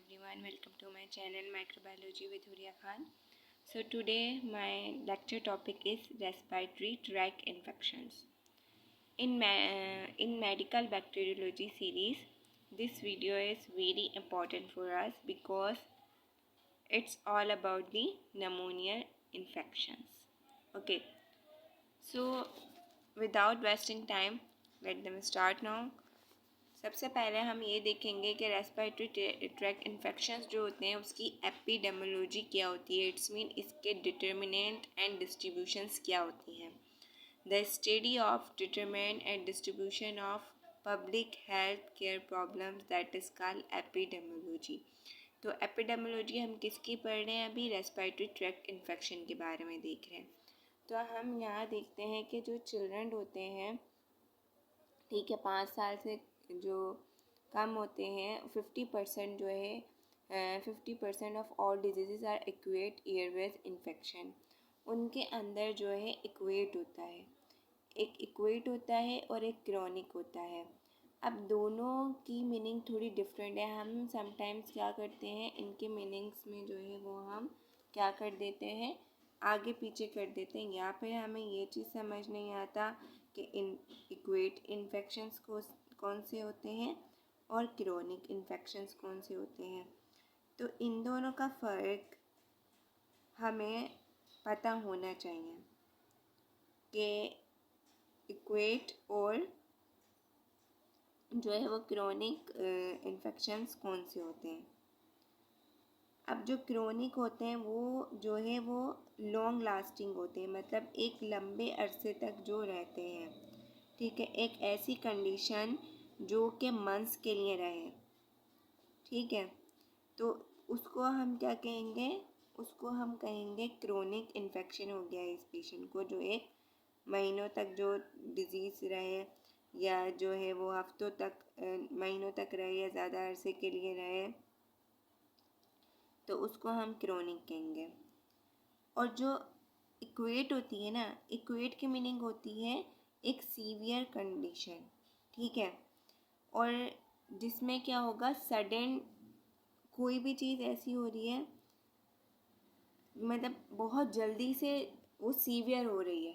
everyone, welcome to my channel Microbiology with Huria Khan. So today my lecture topic is respiratory tract infections. In medical bacteriology series, this video is very important for us because it's all about the pneumonia infections. Okay, so without wasting time, let them start now. सबसे पहले हम ये देखेंगे कि respiratory tract infections जो होते हैं उसकी एपिडेमोलॉजी क्या होती है। इट्स मीन इसके डिटर्मिनेंट एंड डिस्ट्रीब्यूशंस क्या होती हैं। The study of determinant and distribution of public health care problems that is called epidemiology. तो एपिडेमोलॉजी हम किसकी पढ़ रहे हैं अभी? रेस्पिरेटरी ट्रैक्ट इन्फेक्शन के बारे में देख रहे हैं। तो हम यहाँ देखते हैं कि जो चिल्ड्रन होते हैं, ठीक है, 5 साल से जो कम होते हैं 50% जो है 50% of all disease are acute airways infection. उनके अंदर जो है एक्वेट होता है, एक एक्वेट होता है और एक क्रॉनिक होता है। अब दोनों की मीनिंग थोड़ी डिफरेंट है। हम समटाइम्स क्या करते हैं, इनके मीनिंग्स में जो है वो हम क्या कर देते हैं, आगे पीछे कर देते हैं। यहाँ पे हमें ये चीज़ समझ नहीं आता कि एक्वेट इन्फेक्शंस को कौन से होते हैं और क्रोनिक इन्फेक्शंस कौन से होते हैं। तो इन दोनों का फ़र्क हमें पता होना चाहिए कि एक्वेट और जो है वो क्रोनिक इन्फेक्शंस कौन से होते हैं। अब जो क्रोनिक होते हैं वो जो है वो लॉन्ग लास्टिंग होते हैं, मतलब एक लंबे अरसे तक जो रहते हैं, ठीक है, एक ऐसी कंडीशन जो कि मंथ्स के लिए रहे, ठीक है। तो उसको हम क्या कहेंगे, उसको हम कहेंगे क्रोनिक इन्फेक्शन हो गया इस पेशेंट को, जो एक महीनों तक जो डिजीज़ रहे या जो है वो हफ्तों तक महीनों तक रहे या ज़्यादा अरसे के लिए रहे, तो उसको हम क्रोनिक कहेंगे। और जो एक्वेट होती है ना, एक्वेट की मीनिंग होती है एक सीवियर कंडीशन, ठीक है, और जिसमें क्या होगा, सडन कोई भी चीज़ ऐसी हो रही है, मतलब बहुत जल्दी से वो सीवियर हो रही है,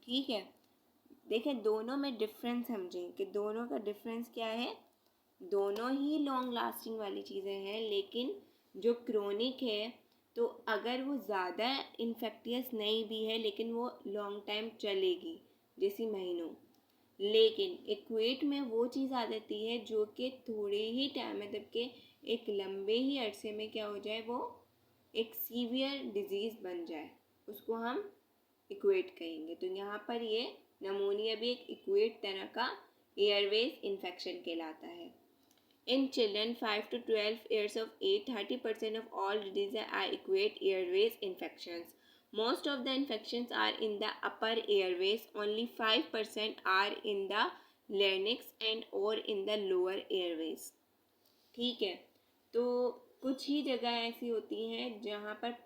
ठीक है। देखें दोनों में डिफरेंस समझें कि दोनों का डिफरेंस क्या है। दोनों ही लॉन्ग लास्टिंग वाली चीज़ें हैं, लेकिन जो क्रोनिक है तो अगर वो ज़्यादा इन्फेक्टियस नहीं भी है लेकिन वो लॉन्ग टाइम चलेगी, जैसे महीनों। लेकिन एक्वेट में वो चीज़ आ जाती है जो कि थोड़े ही टाइम, मतलब कि एक लंबे ही अरसे में क्या हो जाए, वो एक सीवियर डिजीज़ बन जाए, उसको हम एक्वेट कहेंगे। तो यहाँ पर ये नमोनिया भी एक एक्वेट तरह का एयरवेज इन्फेक्शन कहलाता है। In children 5 to 12 years of age, 30% of all diseases are acquired airways infections. Most of the infections are in the upper airways. Only 5% are in the larynx and or in the lower airways. ठीक है, तो कुछ ही जगह ऐसी होती हैं जहाँ पर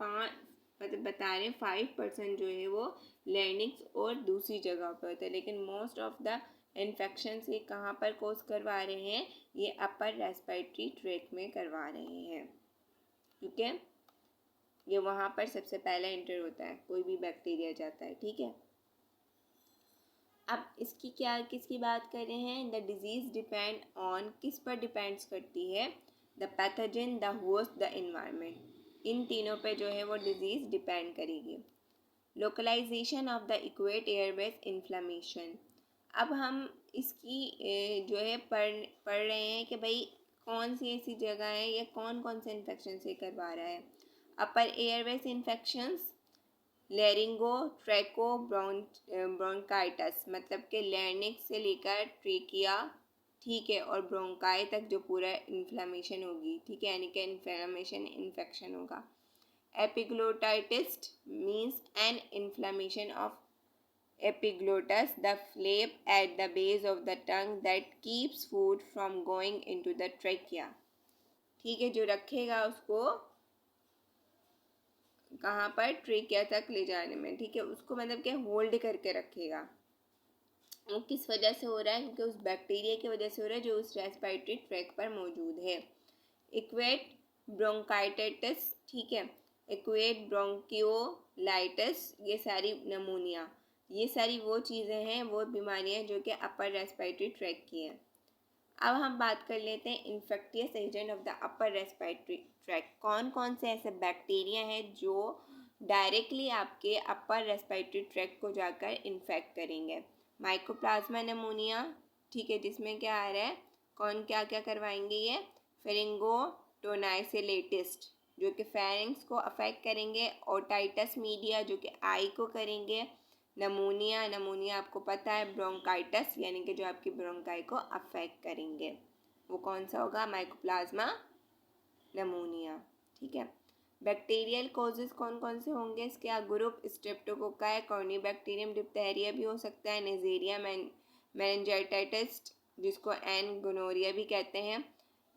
मतलब बता रहे हैं 5% जो है वो लैरिंक्स और दूसरी जगह पर होता है, लेकिन मोस्ट ऑफ द इन्फेक्शन ये कहाँ पर कोज करवा रहे हैं, ये अपर रेस्पिरेटरी ट्रैक्ट में करवा रहे हैं, ठीक है। ये वहाँ पर सबसे पहले एंटर होता है, कोई भी बैक्टीरिया जाता है, ठीक है। अब इसकी किसकी बात कर रहे हैं, द डिजीज़ डिपेंड ऑन, किस पर डिपेंड्स करती है, the pathogen, the host, the environment. इन तीनों पे जो है वो डिजीज़ डिपेंड करेगी। Localization of the acute airways inflammation. अब हम इसकी जो है पढ़ रहे हैं कि भाई कौन सी ऐसी जगह है या कौन कौन से इन्फेक्शन से करवा रहा है। अपर एयरवेज इन्फेक्शंस, लेरिंगो ट्रैको ब्रोंकाइटिस, मतलब कि लैरिंक्स से लेकर ट्रेकिया, ठीक है, और ब्रोंकाई तक जो पूरा इन्फ्लामेशन होगी, ठीक है, यानी कि इन्फ्लामेशन इन्फेक्शन होगा। Epiglottitis means an inflammation of epiglottis, the flap at the base of the tongue that keeps food from going into the trachea, ठीक है, जो रखेगा उसको कहाँ पर, ट्रेकिया तक ले जाने में, ठीक है, उसको मतलब क्या होल्ड करके रखेगा। वो किस वजह से हो रहा है, क्योंकि उस बैक्टीरिया की वजह से हो रहा है जो उस रेस्पिरेटरी ट्रैक्ट पर मौजूद है। एक्वेट ब्रोंकाइटिस, ठीक है, एक्वेट ब्रोंकियोलाइटिस, ये सारी नमूनिया, ये सारी वो चीज़ें हैं, वो बीमारियां जो कि अपर रेस्पिरेटरी ट्रैक की हैं। अब हम बात कर लेते हैं infectious agent of the upper respiratory tract. कौन कौन से ऐसे बैक्टीरिया हैं जो डायरेक्टली आपके अपर रेस्पिरेटरी ट्रैक को जाकर इन्फेक्ट करेंगे? माइकोप्लाज्मा निमोनिया, ठीक है, जिसमें क्या आ रहा है, कौन क्या क्या करवाएंगे ये, फेरिंगोटोनाइसिलेटिस जो कि फेरिंग्स को अफेक्ट करेंगे, ओटाइटस मीडिया जो कि आई को करेंगे, नमोनिया आपको पता है, ब्रोंकाइटिस यानी कि जो आपकी ब्रोंकाई को अफेक्ट करेंगे, वो कौन सा होगा, माइकोप्लाज्मा नमोनिया, ठीक है। बैक्टीरियल कॉजेज कौन कौन से होंगे इसके? ग्रुप स्ट्रेप्टोकोकाई, कॉर्निबैक्टीरियम डिप्थेरिया भी हो सकता है, नेजेरिया मेनिंजाइटिस जिसको एन गोनोरिया भी कहते हैं,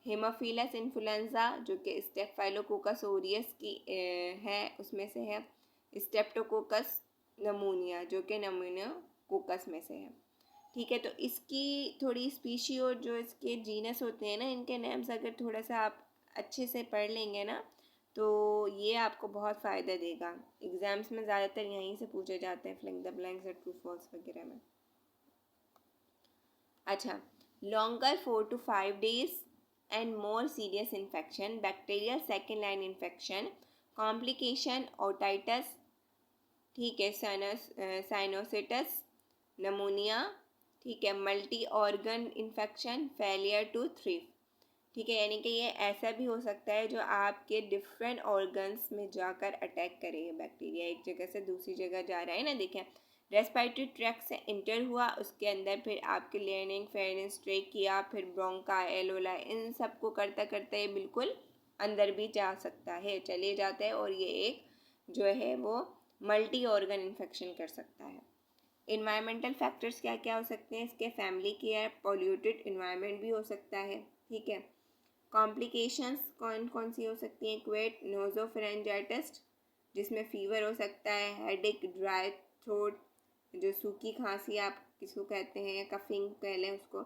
हेमोफिलस इन्फ्लुएंजा जो कि स्टेफाइलोकोकस ओरियस की है, उसमें से है, स्ट्रेप्टोकोकस नमूनिया जो कि नमूनियोकोकस में से है, ठीक है। तो इसकी थोड़ी स्पीशी और जो इसके जीनस होते हैं ना, इनके नेम्स अगर थोड़ा सा आप अच्छे से पढ़ लेंगे ना तो ये आपको बहुत फ़ायदा देगा। एग्ज़ाम्स में ज़्यादातर यहीं से पूछे जाते हैं, फिलिंग द ब्लैंक्स और ट्रू फॉल्स वगैरह में। अच्छा, longer 4 to 5 days and more serious infection, bacterial second line infection, complication otitis, ठीक है, साइनोसिटिस, नमोनिया, ठीक है, multi organ infection, failure to thrive, ठीक है, यानी कि ये ऐसा भी हो सकता है जो आपके डिफरेंट ऑर्गन्स में जाकर अटैक करे। बैक्टीरिया एक जगह से दूसरी जगह जा रहा है ना, देखें, रेस्पिरेटरी ट्रैक्ट से इंटर हुआ, उसके अंदर फिर आपके लेनिंग फेरेंस ट्रैक किया, फिर ब्रोंका एलोला, इन सब को करता करता ये बिल्कुल अंदर भी जा सकता है, चले जाता है, और ये एक जो है वो मल्टी ऑर्गन इन्फेक्शन कर सकता है। इन्वायरमेंटल फैक्टर्स क्या क्या हो सकते हैं इसके? फैमिली केयर, पॉल्यूटेड इन्वायरमेंट भी हो सकता है, ठीक है। कॉम्प्लिकेशंस कौन कौन सी हो सकती हैं? एक्वेट नोजोफेरेंजाइटिस जिसमें फीवर हो सकता है, हेडेक, ड्राई थ्रोट जो सूखी खांसी आप किसको कहते हैं, कफिंग कह लें उसको,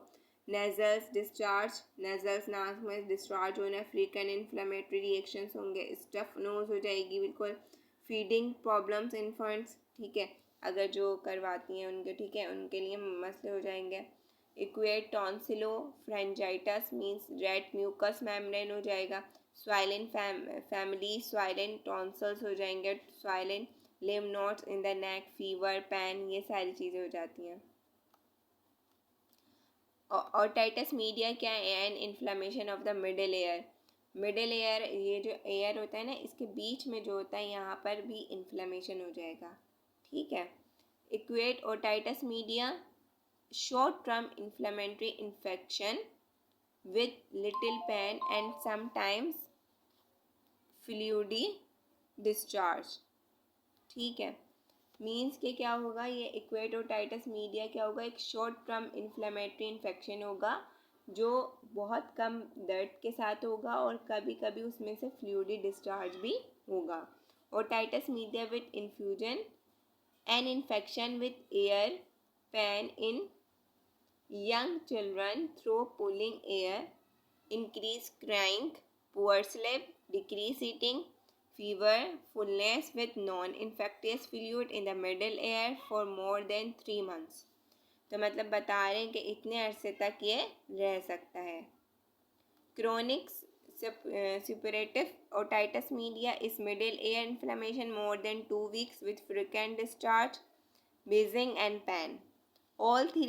नेजल्स डिस्चार्ज, नेजल्स नाक में डिस्चार्ज होना, फ्रीक्वेंट इन्फ्लेमेटरी रिएक्शंस होंगे, स्टफ नोज हो जाएगी बिल्कुल, फीडिंग प्रॉब्लम्स इन्फेंट्स, ठीक है, अगर जो करवाती हैं उनके, ठीक है, उनके लिए मसले हो जाएंगे। Acute tonsillopharyngitis means red mucus membrane हो जाएगा, स्वाइलन फैमिली स्वाइलन टॉन्सल्स हो जाएंगे, swollen lymph nodes in the neck, fever, pain, ये सारी चीज़ें हो जाती हैं। ओटाइटिस मीडिया क्या है? An inflammation of the middle ear, middle ear, ये जो एयर होता है ना, इसके बीच में जो होता है यहाँ पर भी इन्फ्लेमेशन हो जाएगा, ठीक है। Acute otitis media short term inflammatory infection with little pain and sometimes fluidy discharge, ठीक है। मीन्स के क्या होगा, ये एक्वेट ओटाइटिस मीडिया क्या होगा, एक शॉर्ट टर्म इन्फ्लेमेटरी इन्फेक्शन होगा जो बहुत कम दर्द के साथ होगा और कभी कभी उसमें से फ्लूइडी डिस्चार्ज भी होगा। Otitis media with infusion an infection with air pain in young children through pulling air, increase crying, poor sleep, decrease eating, fever, fullness with non-infectious fluid in the middle air for more than 3 months। तो मतलब बता रहे हैं कि इतने अरसे तक ये रह सकता है। Chronic suppurative otitis media is middle ear inflammation more than 2 weeks with frequent discharge, wheezing and pain. All three